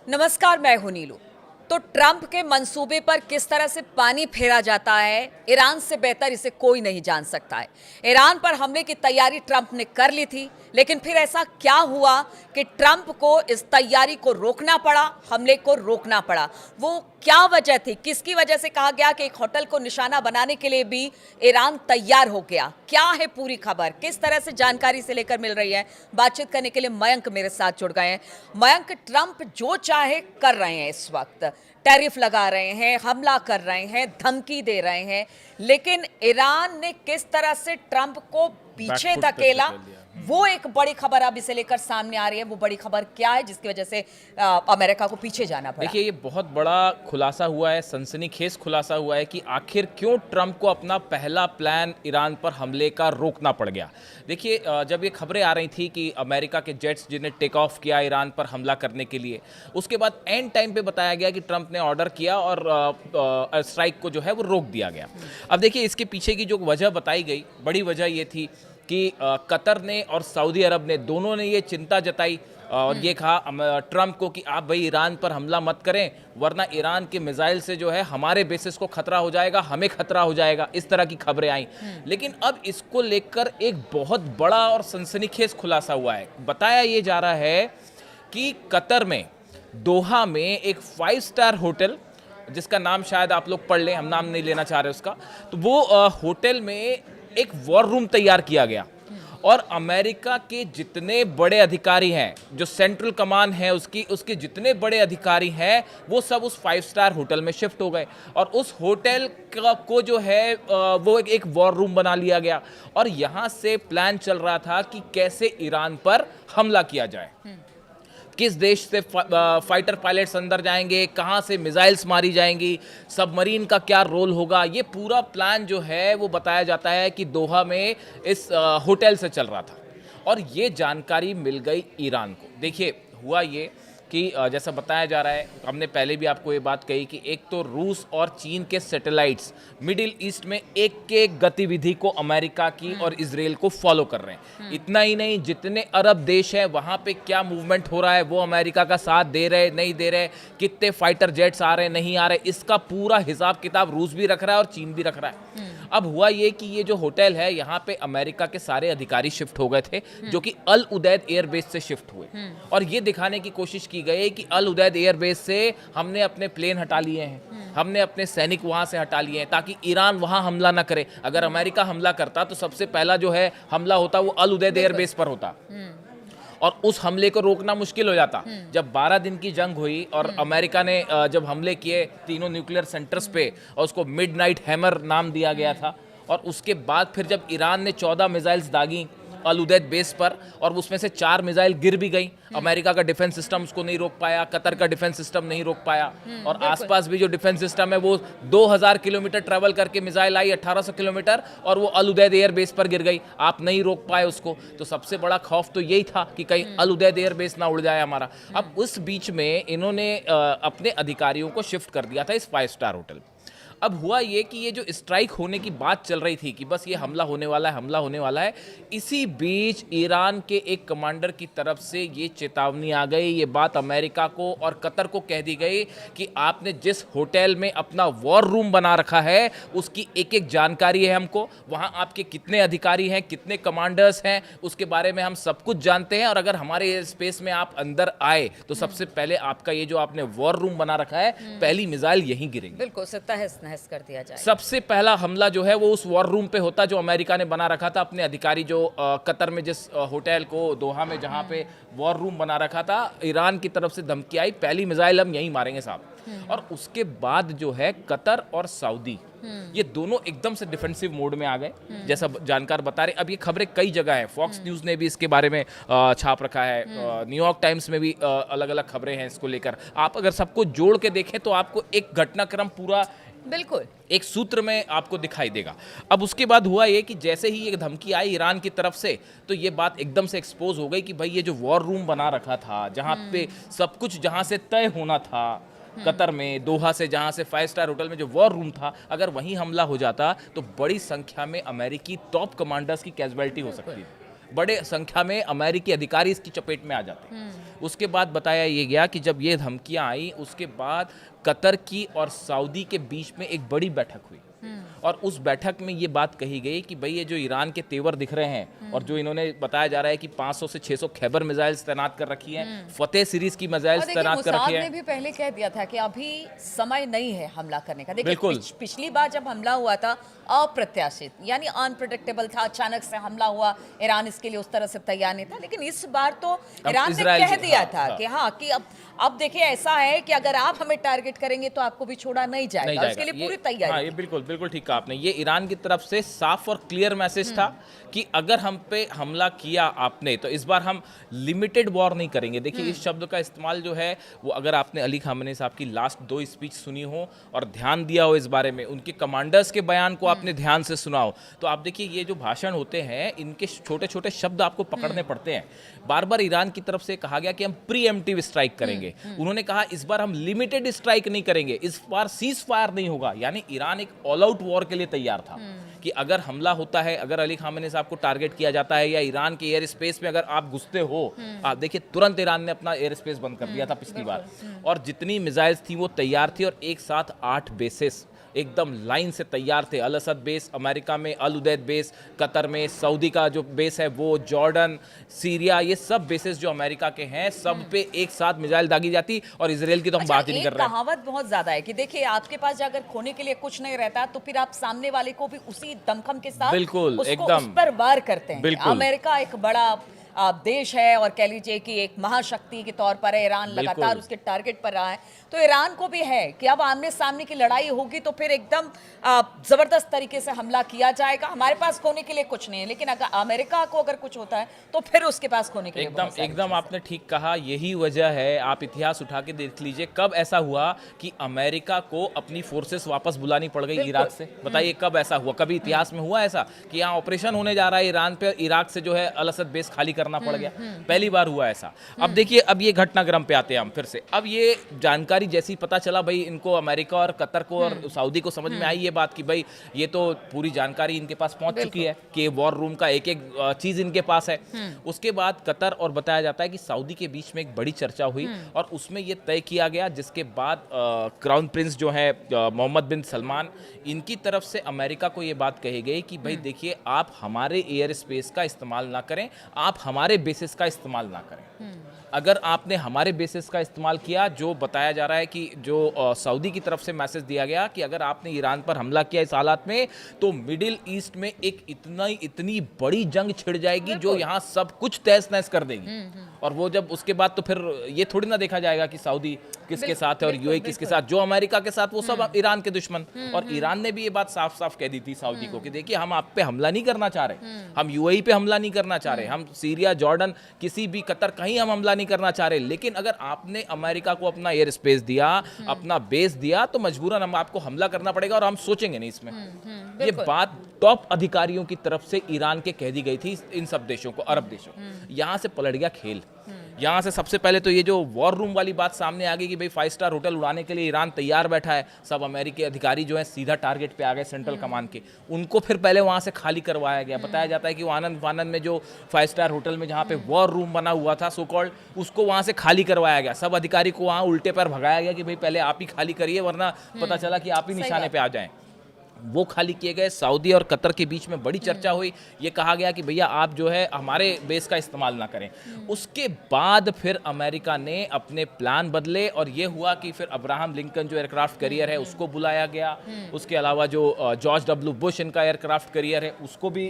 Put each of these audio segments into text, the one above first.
नमस्कार, मैं हूं नीलू। तो ट्रंप के मंसूबे पर किस तरह से पानी फेरा जाता है, ईरान से बेहतर इसे कोई नहीं जान सकता है। ईरान पर हमले की तैयारी ट्रंप ने कर ली थी, लेकिन फिर ऐसा क्या हुआ कि ट्रंप को इस तैयारी को रोकना पड़ा, हमले को रोकना पड़ा। वो क्या वजह थी, किसकी वजह से कहा गया कि एक होटल को निशाना बनाने के लिए भी ईरान तैयार हो गया? क्या है पूरी खबर, किस तरह से जानकारी से लेकर मिल रही है? बातचीत करने के लिए मयंक मेरे साथ जुड़ गए हैं। मयंक, ट्रंप जो चाहे कर रहे हैं, इस वक्त टैरिफ लगा रहे हैं, हमला कर रहे हैं, धमकी दे रहे हैं, लेकिन ईरान ने किस तरह से ट्रंप को पीछे धकेला, वो एक बड़ी खबर अब इसे लेकर सामने आ रही है। वो बड़ी खबर क्या है जिसकी वजह से अमेरिका को पीछे जाना पड़ा? देखिए, ये बहुत बड़ा खुलासा हुआ है, सनसनीखेज खुलासा हुआ है कि आखिर क्यों ट्रंप को अपना पहला प्लान ईरान पर हमले का रोकना पड़ गया। देखिए, जब ये खबरें आ रही थी कि अमेरिका के जेट्स जिन्हें टेक ऑफ किया ईरान पर हमला करने के लिए, उसके बाद एंड टाइम पे बताया गया कि ट्रंप ने ऑर्डर किया और स्ट्राइक को जो है वो रोक दिया गया। अब देखिए, इसके पीछे की जो वजह बताई गई, बड़ी वजह ये थी कि कतर ने और सऊदी अरब ने दोनों ने ये चिंता जताई और ये कहा ट्रंप को कि आप भाई ईरान पर हमला मत करें, वरना ईरान के मिसाइल से जो है हमारे बेसिस को खतरा हो जाएगा, हमें खतरा हो जाएगा। इस तरह की खबरें आई। लेकिन अब इसको लेकर एक बहुत बड़ा और सनसनीखेज खुलासा हुआ है। बताया ये जा रहा है कि कतर में, दोहा में एक 5 स्टार होटल, जिसका नाम शायद आप लोग पढ़ लें, हम नाम नहीं लेना चाह रहे उसका, तो वो होटल में एक वॉर रूम तैयार किया गया और अमेरिका के जितने बड़े अधिकारी हैं, जो सेंट्रल कमान है उसके जितने बड़े अधिकारी हैं, वो सब उस 5 स्टार होटल में शिफ्ट हो गए और उस होटल को जो है वो एक वॉर रूम बना लिया गया और यहाँ से प्लान चल रहा था कि कैसे ईरान पर हमला किया जाए, किस देश से फाइटर पायलट्स अंदर जाएंगे, कहाँ से मिसाइल्स मारी जाएंगी, सबमरीन का क्या रोल होगा। ये पूरा प्लान जो है वो बताया जाता है कि दोहा में इस होटल से चल रहा था और ये जानकारी मिल गई ईरान को। देखिए, हुआ ये कि जैसा बताया जा रहा है, हमने पहले भी आपको ये बात कही कि एक तो रूस और चीन के सैटेलाइट्स मिडिल ईस्ट में एक एक गतिविधि को अमेरिका की और इजराइल को फॉलो कर रहे हैं। इतना ही नहीं, जितने अरब देश हैं वहाँ पे क्या मूवमेंट हो रहा है, वो अमेरिका का साथ दे रहे नहीं दे रहे, कितने फाइटर जेट्स आ रहे नहीं आ रहे, इसका पूरा हिसाब किताब रूस भी रख रहा है और चीन भी रख रहा है। अब हुआ ये कि ये जो होटल है, यहाँ पे अमेरिका के सारे अधिकारी शिफ्ट हो गए थे, जो कि अल उदैद एयरबेस से शिफ्ट हुए और ये दिखाने की कोशिश की गई कि अल उदैद एयरबेस से हमने अपने प्लेन हटा लिए हैं, हमने अपने सैनिक वहां से हटा लिए हैं ताकि ईरान वहां हमला ना करे। अगर अमेरिका हमला करता तो सबसे पहला जो है हमला होता वो अल उदैद एयरबेस पर होता और उस हमले को रोकना मुश्किल हो जाता। जब 12 दिन की जंग हुई और अमेरिका ने जब हमले किए तीनों न्यूक्लियर सेंटर्स पे और उसको मिडनाइट हैमर नाम दिया गया था, और उसके बाद फिर जब ईरान ने 14 मिसाइल्स दागी अल उदैद बेस पर और उसमें से 4 मिसाइल गिर भी गई, अमेरिका का डिफेंस सिस्टम उसको नहीं रोक पाया, कतर का डिफेंस सिस्टम नहीं रोक पाया और आसपास भी जो डिफेंस सिस्टम है वो 2000 किलोमीटर ट्रैवल करके मिसाइल आई 1800 किलोमीटर और वो अल उदैद एयर बेस पर गिर गई, आप नहीं रोक पाए उसको। तो सबसे बड़ा खौफ तो यही था कि कहीं अल उदैद एयर बेस ना उड़ जाए हमारा। अब उस बीच में इन्होंने अपने अधिकारियों को शिफ्ट कर दिया था इस 5 स्टार होटल। अब हुआ ये कि ये जो स्ट्राइक होने की बात चल रही थी कि बस ये हमला होने वाला है, हमला होने वाला है, इसी बीच ईरान के एक कमांडर की तरफ से ये चेतावनी आ गई, ये बात अमेरिका को और कतर को कह दी गई कि आपने जिस होटल में अपना वॉर रूम बना रखा है उसकी एक एक जानकारी है हमको, वहाँ आपके कितने अधिकारी हैं, कितने कमांडर्स हैं, उसके बारे में हम सब कुछ जानते हैं और अगर हमारे स्पेस में आप अंदर आए तो सबसे पहले आपका ये जो आपने वॉर रूम बना रखा है, पहली मिसाइल यहीं गिरेगी। बिल्कुल, तहस कर दिया जाए। सबसे पहला हमला जो है वो उस वॉर रूम पे होता जो अमेरिका ने बना रखा था। अपने अधिकारी जो कतर में जिस होटल को, दोहा में जहां पे वॉर रूम बना रखा था, ईरान की तरफ से धमकी आई पहली मिसाइल हम यहीं मारेंगे साहब। और उसके बाद जो है कतर और सऊदी, ये दोनों एकदम से डिफेंसिव मोड में आ गए, जैसा जानकार बता रहे। अब ये खबरें कई जगह है, फॉक्स न्यूज़ ने भी इसके बारे में छाप रखा है, न्यूयॉर्क टाइम्स में भी अलग अलग खबरें हैं इसको लेकर। आप अगर सबको जोड़ के देखें तो आपको एक घटनाक्रम पूरा बिल्कुल एक सूत्र में आपको दिखाई देगा। अब उसके बाद हुआ ये कि जैसे ही ये धमकी आई ईरान की तरफ से, तो ये बात एकदम से एक्सपोज हो गई कि भाई ये जो वॉर रूम बना रखा था, जहां पे सब कुछ जहां से तय होना था, कतर में, दोहा से, जहां से 5 स्टार होटल में जो वॉर रूम था, अगर वहीं हमला हो जाता तो बड़ी संख्या में अमेरिकी टॉप कमांडर्स की कैजुअलिटी हो सकती है। बड़े संख्या में अमेरिकी अधिकारी इसकी चपेट में आ जाते हैं। उसके बाद बताया ये गया कि जब ये धमकियां आई उसके बाद कतर की और सऊदी के बीच में एक बड़ी बैठक हुई और उस बैठक में ये बात कही गई कि भाई ये जो ईरान के तेवर दिख रहे हैं और जो इन्होंने बताया जा रहा है कि 500 से 600 खैबर मिसाइल्स तैनात कर रखी हैं, फतेह सीरीज की मिसाइल्स तैनात कर रखी ने हैं। भी पहले कह दिया था कि अभी समय नहीं है हमला करने का। देखिए बिल्कुल। पिछली बार जब हमला हुआ था अप्रत्याशित यानी अनप्रेडिक्टेबल था, अचानक से हमला हुआ, ईरान इसके लिए उस तरह से तैयार नहीं था। लेकिन इस बार तो ईरान ने इजराइल कह दिया हाँ, था हाँ। कि हाँ कि अब देखिए ऐसा है कि अगर आप हमें टारगेट करेंगे तो आपको भी छोड़ा नहीं जाएगा, उसके लिए पूरी तैयारी। हाँ, ये बिल्कुल बिल्कुल ठीक कहा आपने। ये ईरान की तरफ से साफ और क्लियर मैसेज था कि अगर हम पे हमला किया आपने तो इस बार हम लिमिटेड वॉर नहीं करेंगे। देखिए इस शब्द का इस्तेमाल जो है वो अगर आपने अली खामेनी साहब की लास्ट 2 स्पीच सुनी हो और ध्यान दिया हो इस बारे में, उनके कमांडर्स के बयान को आपने ध्यान से सुना हो, तो आप देखिए ये जो भाषण होते हैं इनके छोटे छोटे शब्द आपको पकड़ने पड़ते हैं। बार बार ईरान की तरफ से कहा गया कि हम प्रीएम्प्टिव स्ट्राइक करेंगे। उन्होंने कहा इस बार हम लिमिटेड स्ट्राइक नहीं करेंगे, इस बार सीज फायर नहीं होगा। यानी ईरान एक ऑल आउट वॉर के लिए तैयार था कि अगर हमला होता है, अगर अली खामेनी साहब को टारगेट किया जाता है या ईरान के एयर स्पेस में अगर आप घुसते हो, आप देखिए तुरंत ईरान ने अपना एयर स्पेस बंद कर दिया था पिछली बार, और जितनी मिसाइल्स थी वो तैयार थी और एक साथ 8 बेसेस एकदम लाइन से तैयार थे। अल असद बेस अमेरिका में, अल उदैद बेस कतर में, सऊदी का जो बेस है वो, जॉर्डन, सीरिया, ये सब बेसेस जो अमेरिका के हैं सब पे एक साथ मिसाइल दागी जाती। और इसराइल की तो हम बात ही नहीं कर रहे हैं। कहावत बहुत ज्यादा है कि देखिए आपके पास अगर खोने के लिए कुछ नहीं रहता तो फिर आप सामने वाले को भी उसी दमखम के साथ बिल्कुल, उसको एकदम उस पर वार करते हैं। बिल्कुल। अमेरिका एक बड़ा देश है और कह लीजिए कि एक महाशक्ति के तौर पर है, ईरान लगातार उसके टारगेट पर रहा है, तो ईरान को भी है कि अब आमने सामने की लड़ाई होगी तो फिर एकदम जबरदस्त तरीके से हमला किया जाएगा। हमारे पास खोने के लिए कुछ नहीं है, लेकिन अगर अमेरिका को अगर कुछ होता है तो फिर उसके पास खोने के लिए एकदम आपने ठीक कहा। यही वजह है, आप इतिहास उठा के देख लीजिए कब ऐसा हुआ कि अमेरिका को अपनी फोर्सेस वापस बुलानी पड़ गई इराक से। बताइए कब ऐसा हुआ? कभी इतिहास में हुआ ऐसा कि यहाँ ऑपरेशन होने जा रहा है ईरान पे, इराक से जो है अल असद बेस खाली करना पड़ गया? पहली बार हुआ ऐसा। अब देखिए अब ये घटनाक्रम पे आते हैं हम फिर से। अब ये जानकारी जैसी पता चला भाई इनको, अमेरिका और कतर को और सऊदी को समझ में आई ये बात कि भाई ये तो पूरी जानकारी इनके पास पहुंच चुकी है कि वॉर रूम का एक एक चीज इनके पास है। उसके बाद कतर और बताया जाता है कि सऊदी के बीच में एक बड़ी चर्चा हुई और उसमें ये तय किया गया, जिसके बाद क्राउन प्रिंस जो है मोहम्मद बिन सलमान, इनकी तरफ से अमेरिका को ये बात कही गई कि भाई देखिए आप हमारे एयर स्पेस का इस्तेमाल ना करें, आप हमारे बेसिस का इस्तेमाल ना करें। अगर आपने हमारे बेसिस का इस्तेमाल किया, जो बताया जा रहा है कि जो सऊदी की तरफ से मैसेज दिया गया कि अगर आपने ईरान पर हमला किया इस हालात में तो मिडिल ईस्ट में एक इतनी बड़ी जंग छिड़ जाएगी जो यहाँ सब कुछ तहस नहस कर देगी। और वो जब उसके बाद तो फिर ये थोड़ी ना देखा जाएगा कि सऊदी किसके साथ है और यूएई किसके साथ, जो अमेरिका के साथ वो सब ईरान के दुश्मन। और ईरान ने भी ये बात साफ साफ कह दी थी सऊदी को कि देखिए हम आप पे हमला नहीं करना चाह रहे, हम यूएई पे हमला नहीं करना चाह रहे, हम सीरिया, जॉर्डन, किसी भी, कतर, कहीं हम हमला नहीं करना चाह रहे, लेकिन अगर आपने अमेरिका को अपना एयर स्पेस दिया, अपना बेस दिया, तो मजबूरन हम आपको हमला करना पड़ेगा और हम सोचेंगे नहीं इसमें। ये बात टॉप अधिकारियों की तरफ से ईरान के कह दी गई थी इन सब देशों को, अरब देशों। यहां से पलट गया खेल। यहाँ से सबसे पहले तो ये जो वॉर रूम वाली बात सामने आ गई कि भाई 5 स्टार होटल उड़ाने के लिए ईरान तैयार बैठा है, सब अमेरिकी अधिकारी जो है सीधा टारगेट पे आ गए सेंट्रल कमांड के, उनको फिर पहले वहाँ से खाली करवाया गया। बताया जाता है कि वो आनंद में जो 5 स्टार होटल में जहाँ पे वॉर रूम बना हुआ था सो कॉल्ड, उसको वहाँ से खाली करवाया गया। सब अधिकारी को वहाँ उल्टे पर भगाया गया कि भाई पहले आप ही खाली करिए वरना पता चला कि आप ही निशाने पे आ जाएं। वो खाली किए गए। सऊदी और कतर के बीच में बड़ी चर्चा हुई, ये कहा गया कि भैया आप जो है हमारे बेस का इस्तेमाल ना करें। उसके बाद फिर अमेरिका ने अपने प्लान बदले और ये हुआ कि फिर अब्राहम लिंकन जो एयरक्राफ्ट कैरियर है उसको बुलाया गया। उसके अलावा जो जॉर्ज डब्ल्यू बुश इनका एयरक्राफ्ट कैरियर है उसको भी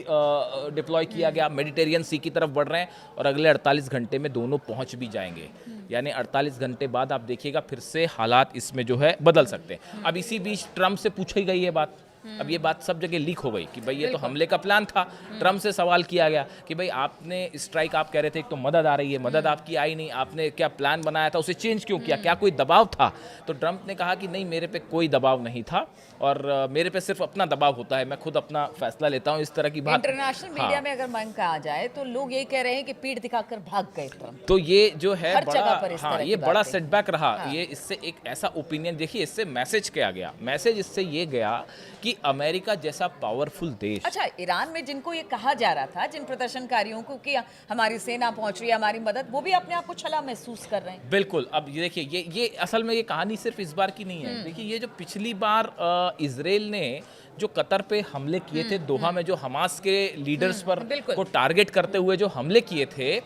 डिप्लॉय किया गया। मेडिटेरियन सी की तरफ बढ़ रहे हैं और अगले 48 घंटे में दोनों पहुंच भी जाएंगे। यानी 48 घंटे बाद आप देखिएगा फिर से हालात इसमें जो है बदल सकते हैं। अब इसी बीच ट्रंप से पूछी गई ये बात, अब ये बात सब जगह लीक हो गई कि भाई ये तो हमले का प्लान था। ट्रंप से सवाल किया गया कि भाई आपने स्ट्राइक, आप कह रहे थे एक तो मदद आ रही है, मदद आपकी आई नहीं, आपने क्या प्लान बनाया था उसे चेंज क्यों किया, क्या कोई दबाव था? तो ट्रंप ने कहा कि नहीं, मेरे पे कोई दबाव नहीं था और मेरे पे सिर्फ अपना दबाव होता है, मैं खुद अपना फैसला लेता हूँ। इस तरह की बात इंटरनेशनल मीडिया में अगर मांग कहा जाए तो लोग यही कह रहे हैं कि पीठ दिखाकर भाग गए ट्रंप। तो ये जो है बड़ा, ये बड़ा सेटबैक रहा। ये इससे एक ऐसा ओपिनियन, देखिए इससे मैसेज क्या गया, मैसेज इससे ये गया कि कि अमेरिका जैसा पावरफुल देश, अच्छा, ईरान में जिनको ये कहा जा रहा था, जिन प्रदर्शनकारियों को कि हमारी सेना पहुंच रही है, हमारी मदद, वो भी अपने आप को छला महसूस कर रहे हैं। बिल्कुल। अब ये देखिए, ये असल में ये कहानी सिर्फ इस बार की नहीं है। देखिए, ये जो पिछली बार इजराइल ने जो कतर पे हमले किए थे, दोहा में जो हमास के लीडर्स पर बिल्कुल। को टारगेट करते हुए जो हमले किए थे,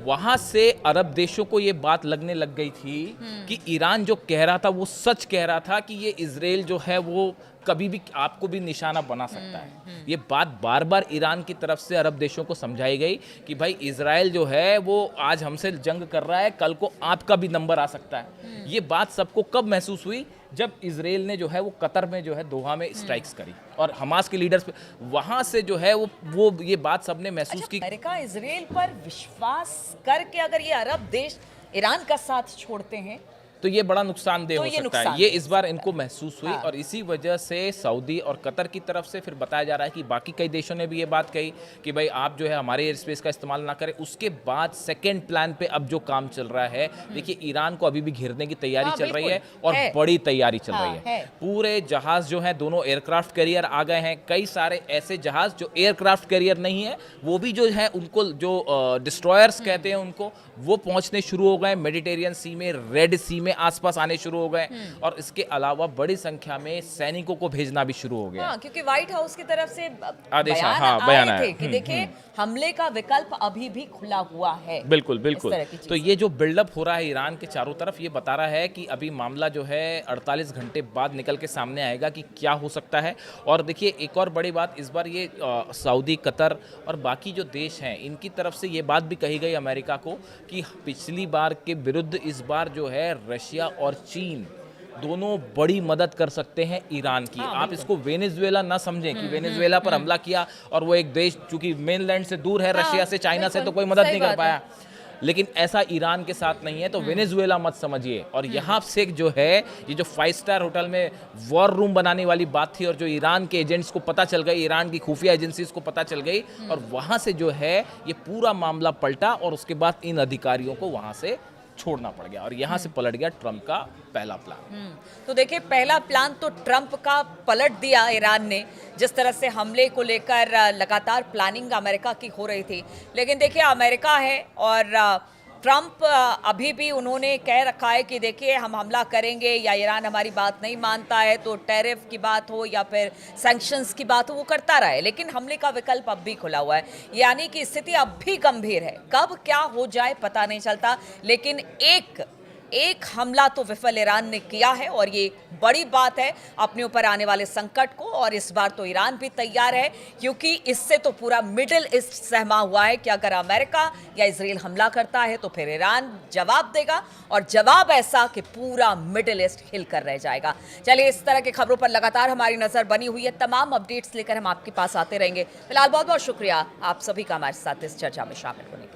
वहां से अरब देशों को ये बात लगने लग गई थी कि ईरान जो कह रहा था वो सच कह रहा था, कि ये इजराइल जो है वो कभी भी आपको भी निशाना बना सकता है। ये बात बार बार ईरान की तरफ से अरब देशों को समझाई गई कि भाई इजराइल जो है वो आज हमसे जंग कर रहा है, कल को आपका भी नंबर आ सकता है। ये बात सबको कब महसूस हुई? जब इजराइल ने जो है वो कतर में जो है दोहा में स्ट्राइक्स करी और हमास के लीडर्स पे, वहां से जो है वो ये बात सबने महसूस की। अमेरिका इजराइल पर विश्वास करके अगर ये अरब देश ईरान का साथ छोड़ते हैं तो ये बड़ा नुकसानदेह तो हो ये सकता है। नुकसानदेह ये इस बार इनको महसूस हुई हाँ। और इसी वजह से सऊदी और कतर की तरफ से फिर बताया जा रहा है कि बाकी कई देशों ने भी ये बात कही कि भाई आप जो है हमारे एयर स्पेस का इस्तेमाल ना करें। उसके बाद सेकेंड प्लान पे अब जो काम चल रहा है, देखिए ईरान को अभी भी घेरने की तैयारी हाँ, चल रही है बिल्कुल, और है। बड़ी तैयारी चल हाँ, रही है। है। पूरे जहाज जो है, दोनों एयरक्राफ्ट कैरियर आ गए हैं। कई सारे ऐसे जहाज जो एयरक्राफ्ट कैरियर नहीं है, वो भी जो है उनको जो डिस्ट्रॉयर्स कहते हैं उनको, वो पहुंचने शुरू हो गए मेडिटेरियन सी में, रेड सी में आसपास आने शुरू हो गए और इसके अलावा बड़ी संख्या में सैनिकों को भेजना भी शुरू हो गया। हाँ, क्योंकि व्हाइट हाउस की तरफ से आदेश आए बयान आया थे कि देखिए हमले का विकल्प अभी भी खुला हुआ है। बिल्कुल इस बिल्कुल। तरह की तो चीज़। ये जो बिल्डअप हो रहा है ईरान के चारों तरफ, ये बता रहा है कि अभी मामला जो है 48 घंटे बाद निकल के सामने आएगा कि क्या हो सकता है। और देखिए एक और बड़ी बात, इस बार ये सऊदी, कतर और बाकी जो देश हैं, इनकी तरफ से ये बात भी कही गई अमेरिका को कि पिछली बार के विरुद्ध इस बार जो है रशिया और चीन दोनों बड़ी मदद कर सकते हैं ईरान की। हाँ, आप इसको वेनेजुएला ना समझें कि वेनेजुएला पर हमला किया और वो एक देश चूंकि मेनलैंड से दूर है, हाँ, रशिया से, चाइना से, तो कोई बिल्कुल, मदद सही नहीं कर बात है। पाया। लेकिन ऐसा ईरान के साथ नहीं है, तो वेनेजुएला मत समझिए। और यहाँ से जो है ये जो 5 स्टार होटल में वॉर रूम बनाने वाली बात थी और जो ईरान के एजेंट्स को पता चल गई, ईरान की खुफिया एजेंसीज को पता चल गई और वहाँ से जो है ये पूरा मामला पलटा और उसके बाद इन अधिकारियों को वहाँ से छोड़ना पड़ गया और यहाँ से पलट गया ट्रम्प का पहला प्लान। तो देखिए पहला प्लान तो ट्रंप का पलट दिया ईरान ने, जिस तरह से हमले को लेकर लगातार प्लानिंग अमेरिका की हो रही थी। लेकिन देखिए अमेरिका है और ट्रंप अभी भी उन्होंने कह रखा है कि देखिए हम हमला करेंगे या ईरान हमारी बात नहीं मानता है तो टैरिफ की बात हो या फिर सैंक्शंस की बात हो, वो करता रहा है। लेकिन हमले का विकल्प अब भी खुला हुआ है, यानी कि स्थिति अब भी गंभीर है। कब क्या हो जाए पता नहीं चलता, लेकिन एक हमला तो विफल ईरान ने किया है और ये बड़ी बात है अपने ऊपर आने वाले संकट को। और इस बार तो ईरान भी तैयार है, क्योंकि इससे तो पूरा मिडिल ईस्ट सहमा हुआ है कि अगर अमेरिका या इजराइल हमला करता है तो फिर ईरान जवाब देगा और जवाब ऐसा कि पूरा मिडिल ईस्ट हिल कर रह जाएगा। चलिए, इस तरह की खबरों पर लगातार हमारी नजर बनी हुई है, तमाम अपडेट्स लेकर हम आपके पास आते रहेंगे। फिलहाल बहुत बहुत शुक्रिया आप सभी का हमारे साथ इस चर्चा में शामिल होने।